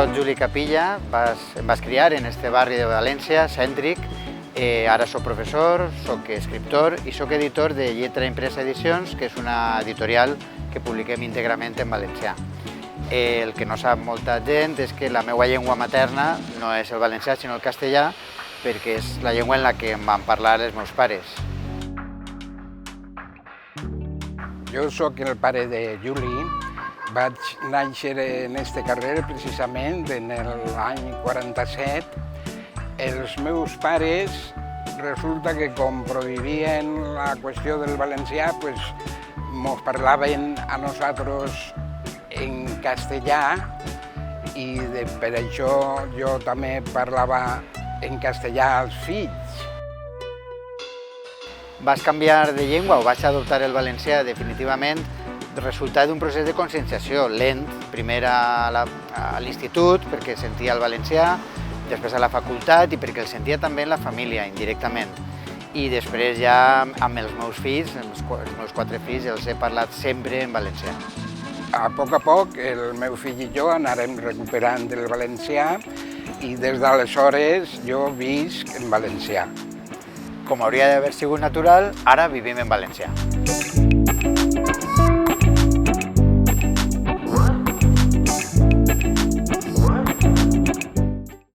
soc Juli Capilla, em vas criar en este barri de València, cèntric. Ara soc professor, soc escriptor i soc editor de Lletra Impresa Edicions, que és una editorial que publiquem íntegrament en valencià. El que no sap molta gent és que la meva llengua materna no és el valencià, sinó el castellà, perquè és la llengua en la que em van parlar els meus pares. Jo sóc el pare de Juli. Vaig néixer en este carrer precisament en l'any 47. Els meus pares resulta que com prohibien la qüestió del valencià, mos parlaven a nosaltres en castellà i per això jo també parlava en castellà als fills. Vaig canviar de llengua o vaig adoptar el valencià definitivament resultat d'un procés de conscienciació lent, primer a l'institut perquè sentia el valencià, després a la facultat i perquè el sentia també en la família, indirectament. I després ja amb els meus fills, els meus 4 fills, els he parlat sempre en valencià. A poc, el meu fill i jo anarem recuperant el valencià i des d'aleshores jo visc en valencià. Com hauria d'haver sigut natural, ara vivim en valencià.